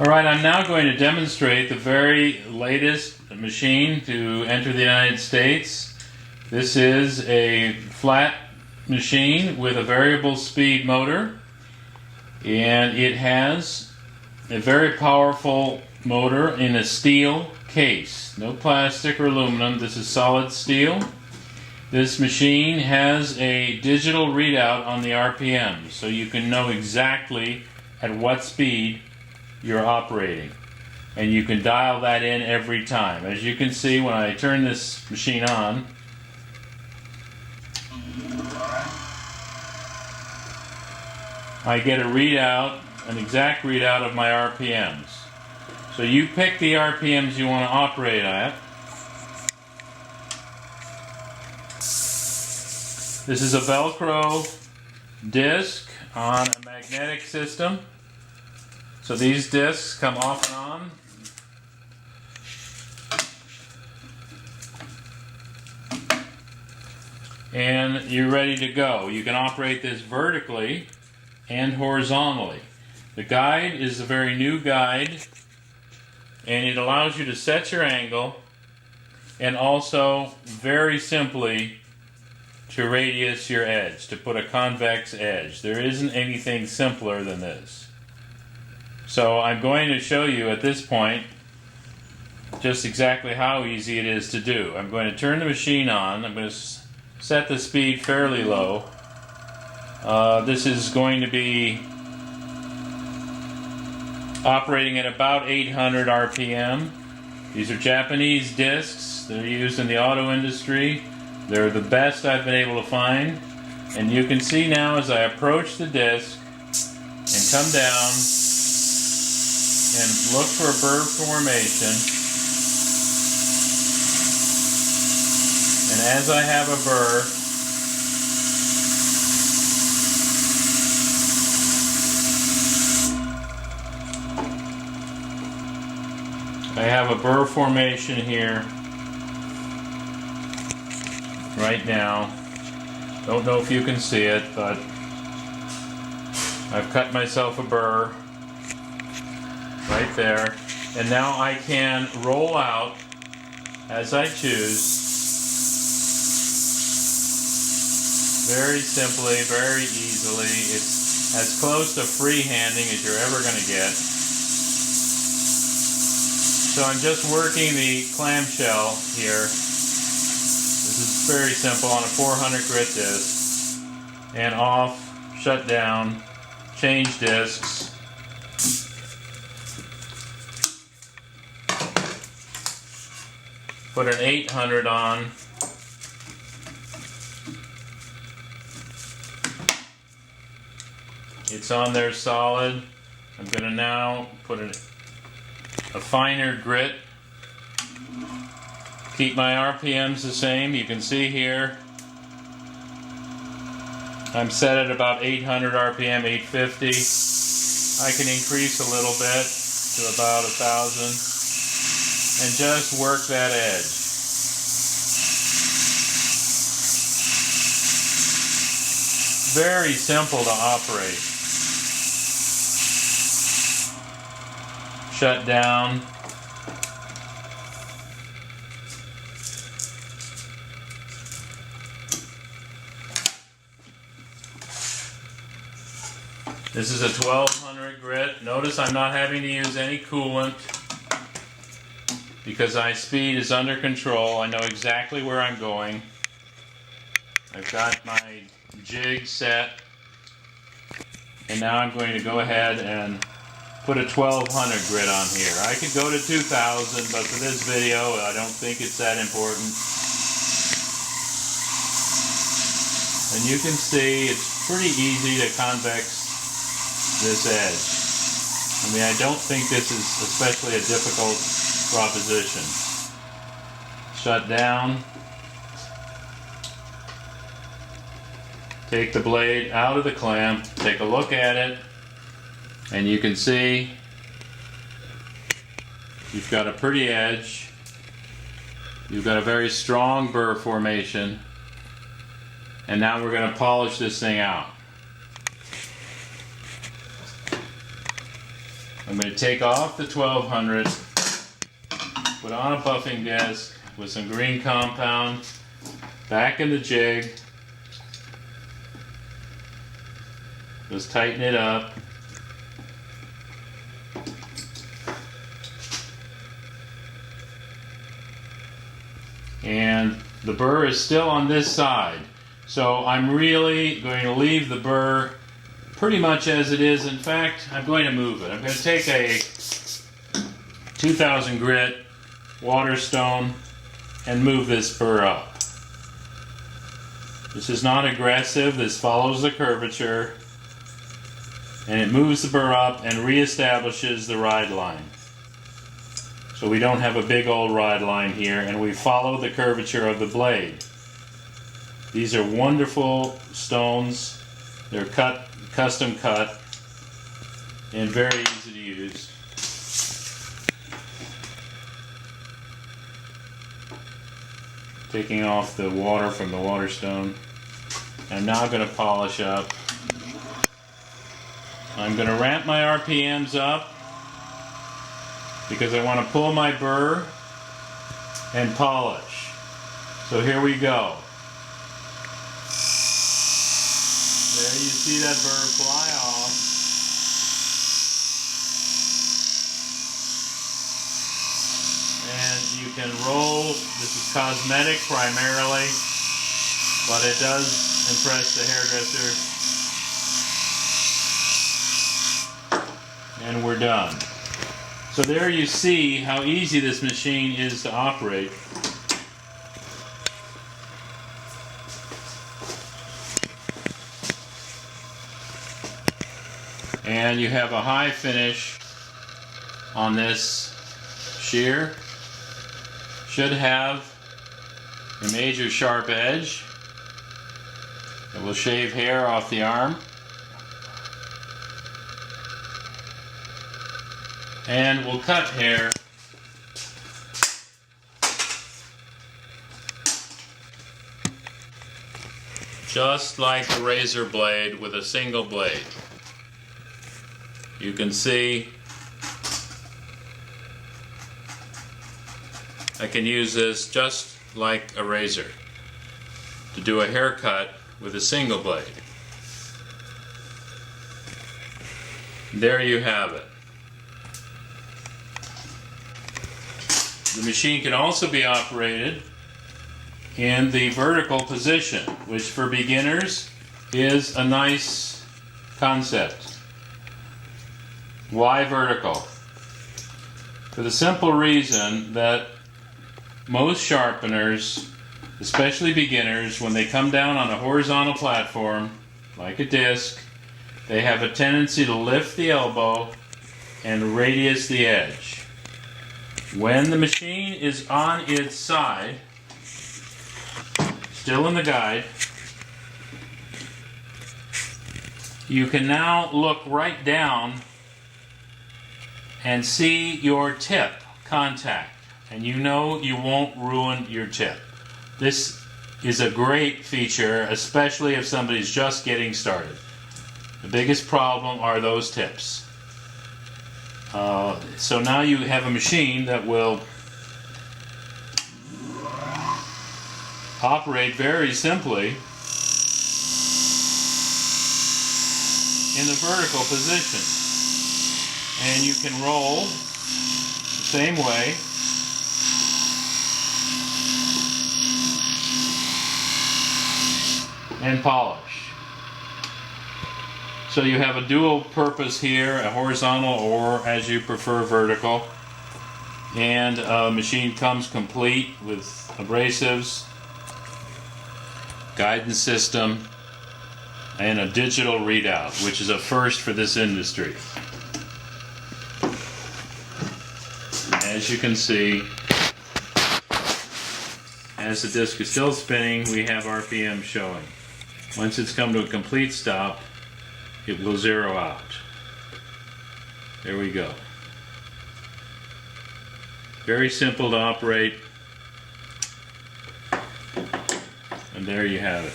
Alright, I'm now going to demonstrate the very latest machine to enter the United States. This is a flat machine with a variable speed motor, and it has a very powerful motor in a steel case. No plastic or aluminum, this is solid steel. This machine has a digital readout on the RPM, so you can know exactly at what speed you're operating, and you can dial that in every time. As you can see, when I turn this machine on, I get a readout, an exact readout of my RPMs. So you pick the RPMs you want to operate at. This is a Velcro disc on a magnetic system. So these discs come off and on. And you're ready to go. You can operate this vertically and horizontally. The guide is a very new guide, and it allows you to set your angle and also very simply to radius your edge, to put a convex edge. There isn't anything simpler than this. So I'm going to show you at this point just exactly how easy it is to do. I'm going to turn the machine on. I'm going to set the speed fairly low. This is going to be operating at about 800 RPM. These are Japanese discs. They're used in the auto industry. They're the best I've been able to find. And you can see now as I approach the disc and come down and look for a burr formation. And as I have a burr, I have a burr formation here right now. Don't know if you can see it, but I've cut myself a burr right there, and now I can roll out as I choose, very simply, very easily. It's as close to freehanding as you're ever going to get. So I'm just working the clamshell here. This is very simple on a 400 grit disc, and off, shut down, change discs. Put an 800 on. It's on there solid. I'm going to now put a finer grit. Keep my RPMs the same. You can see here I'm set at about 800 RPM, 850. I can increase a little bit to about 1,000. And just work that edge. Very simple to operate. Shut down. This is a 1200 grit. Notice I'm not having to use any coolant, because my speed is under control. I know exactly where I'm going. I've got my jig set, and now I'm going to go ahead and put a 1200 grit on here. I could go to 2000, but for this video I don't think it's that important. And you can see it's pretty easy to convex this edge. I mean, I don't think this is especially a difficult proposition. Shut down. Take the blade out of the clamp, take a look at it, and you can see you've got a pretty edge. You've got a very strong burr formation, and now we're going to polish this thing out. I'm going to take off the 1200, put on a buffing disc with some green compound, back in the jig, just tighten it up. And the burr is still on this side, so I'm really going to leave the burr pretty much as it is. In fact, I'm going to move it. I'm going to take a 2000 grit water stone and move this burr up. This is not aggressive, this follows the curvature, and it moves the burr up and reestablishes the ride line. So we don't have a big old ride line here, and we follow the curvature of the blade. These are wonderful stones. They're custom cut, and very easy to use. Taking off the water from the water stone. I'm now going to polish up. I'm going to ramp my RPMs up because I want to pull my burr and polish. So here we go. There you see that burr fly off. And you can roll. This is cosmetic primarily, but it does impress the hairdresser. And we're done. So there you see how easy this machine is to operate. And you have a high finish on this shear. Should have a major sharp edge. It will shave hair off the arm. And we'll cut hair just like a razor blade with a single blade. You can see I can use this just like a razor to do a haircut with a single blade. There you have it. The machine can also be operated in the vertical position, which for beginners is a nice concept. Why vertical? For the simple reason that most sharpeners, especially beginners, when they come down on a horizontal platform, like a disc, they have a tendency to lift the elbow and radius the edge. When the machine is on its side, still in the guide, you can now look right down and see your tip contact, and you know you won't ruin your tip. This is a great feature, especially if somebody's just getting started. The biggest problem are those tips. So now you have a machine that will operate very simply in the vertical position. And you can roll the same way. And polish. So you have a dual purpose here, a horizontal or, as you prefer, vertical. And the machine comes complete with abrasives, guidance system, and a digital readout, which is a first for this industry. As you can see, as the disc is still spinning, we have RPM showing. Once it's come to a complete stop, it will zero out. There we go. Very simple to operate. And there you have it.